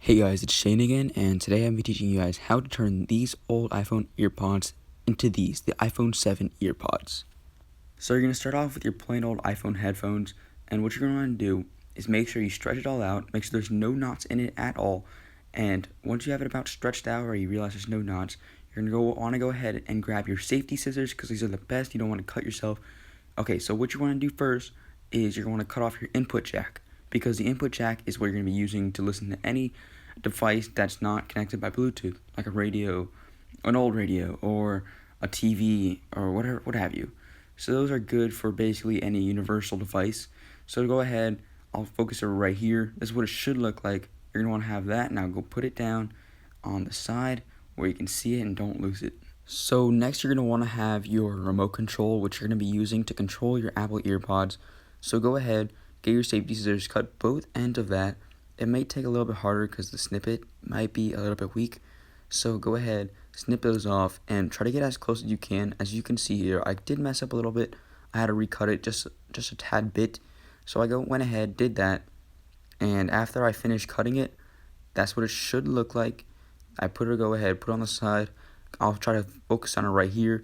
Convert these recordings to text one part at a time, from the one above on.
Hey guys, it's Shane again, and today I'm going to be teaching you guys how to turn these old iPhone earpods into the iPhone 7 earpods. So you're going to start off with your plain old iPhone headphones, and what you're going to want to do is make sure you stretch it all out, make sure there's no knots in it at all, and once you have it about stretched out or you realize there's no knots, you're going to want to go ahead and grab your safety scissors because these are the best. You don't want to cut yourself. Okay, so what you want to do first is you're going to cut off your input jack, because the input jack is what you're going to be using to listen to any device that's not connected by Bluetooth, like a radio, an old radio, or a TV, or whatever, what have you. So those are good for basically any universal device. So go ahead, I'll focus it right here. This is what it should look like. You're going to want to have that. Now go put it down on the side where you can see it and don't lose it. So next you're going to want to have your remote control, which you're going to be using to control your Apple EarPods. So go ahead, get your safety scissors, cut both ends of that. It may take a little bit harder because the snippet might be a little bit weak. So go ahead, snip those off, and try to get as close as you can. As you can see here, I did mess up a little bit. I had to recut it just a tad bit. So I went ahead, did that, and after I finished cutting it, that's what it should look like. Put it on the side. I'll try to focus on it right here.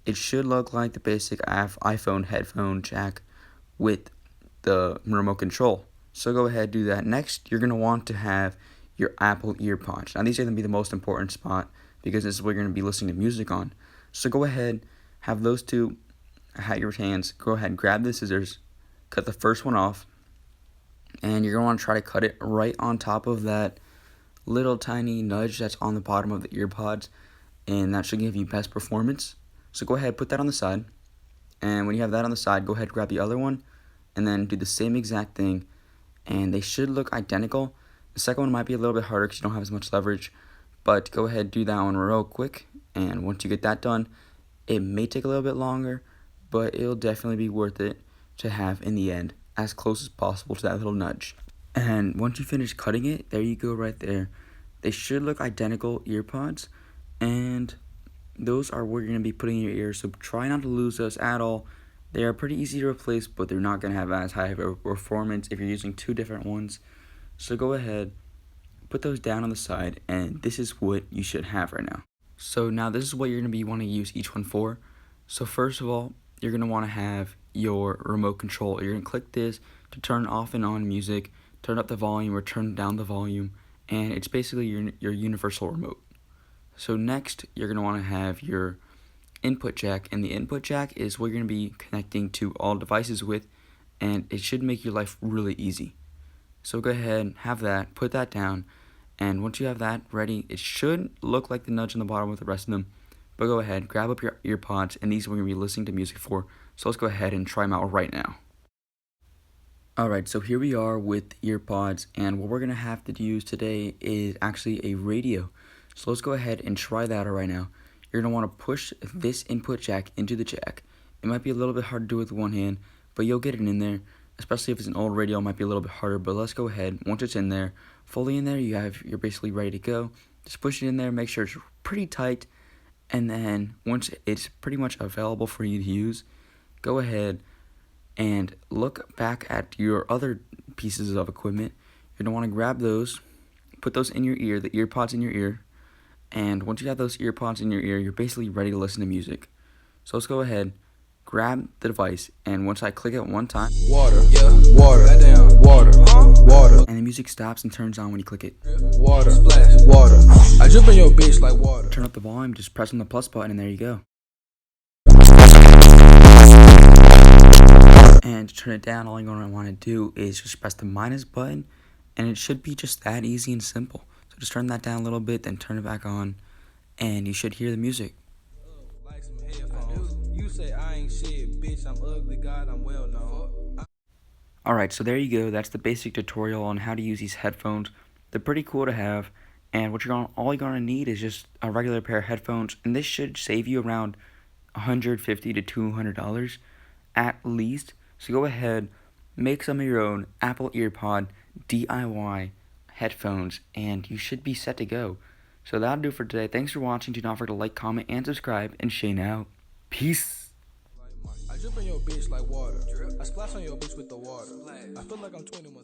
It should look like the basic iPhone headphone jack with the remote control. So go ahead, do that. Next, you're going to want to have your Apple EarPods. Now, these are going to be the most important spot because this is what you're going to be listening to music on. So go ahead, have those two at your hands. Go ahead, grab the scissors, cut the first one off, and you're going to want to try to cut it right on top of that little tiny nudge that's on the bottom of the EarPods, and that should give you best performance. So go ahead, put that on the side, and when you have that on the side, go ahead, grab the other one, and then do the same exact thing, and they should look identical. The second one might be a little bit harder because you don't have as much leverage, but go ahead, do that one real quick, and once you get that done, it may take a little bit longer, but it'll definitely be worth it to have in the end, as close as possible to that little nudge. And once you finish cutting it, there you go right there. They should look identical EarPods, and those are what you're going to be putting in your ears, so try not to lose those at all. They are pretty easy to replace, but they're not going to have as high of a performance if you're using two different ones. So go ahead, put those down on the side, and this is what you should have right now. So now this is what you're going to be wanting to use each one for. So first of all, you're going to want to have your remote control. You're going to click this to turn off and on music, turn up the volume or turn down the volume, and it's basically your universal remote. So next, you're going to want to have your input jack, and the input jack is what you're going to be connecting to all devices with, and it should make your life really easy. So go ahead, have that, put that down, and once you have that ready, it should look like the nudge on the bottom with the rest of them. But go ahead, grab up your EarPods, and these are what we're going to be listening to music for. So let's go ahead and try them out right now. Alright, so here we are with EarPods, and what we're going to have to use today is actually a radio. So let's go ahead and try that out right now. You're going to want to push this input jack into the jack. It might be a little bit hard to do with one hand, but you'll get it in there. Especially if it's an old radio, it might be a little bit harder, but let's go ahead. Once it's in there, fully in there, you're basically ready to go. Just push it in there, make sure it's pretty tight, and then once it's pretty much available for you to use, go ahead and look back at your other pieces of equipment. You're going to want to grab those, put those in your ear, the EarPods in your ear, and once you have those EarPods in your ear, you're basically ready to listen to music. So let's go ahead, grab the device, and once I click it one time, water, water, and the music stops and turns on when you click it. water, splash, water. I drip in your bitch like water. Turn up the volume, just press on the plus button, and there you go. And to turn it down, all you're going to want to do is just press the minus button, and it should be just that easy and simple. So just turn that down a little bit, then turn it back on, and you should hear the music. Like some headphones. You say I ain't shit, bitch. I'm ugly, God, I'm well known. Alright, so there you go. That's the basic tutorial on how to use these headphones. They're pretty cool to have, and all you're going to need is just a regular pair of headphones, and this should save you around $150 to $200 at least. So go ahead, make some of your own Apple EarPod DIY headphones, and you should be set to go. So that'll do for today. Thanks for watching. Do not forget to like, comment, and subscribe, and Shane out. Peace. I drip in your bitch like water. I splash on your bitch with the water. I feel like I'm 21.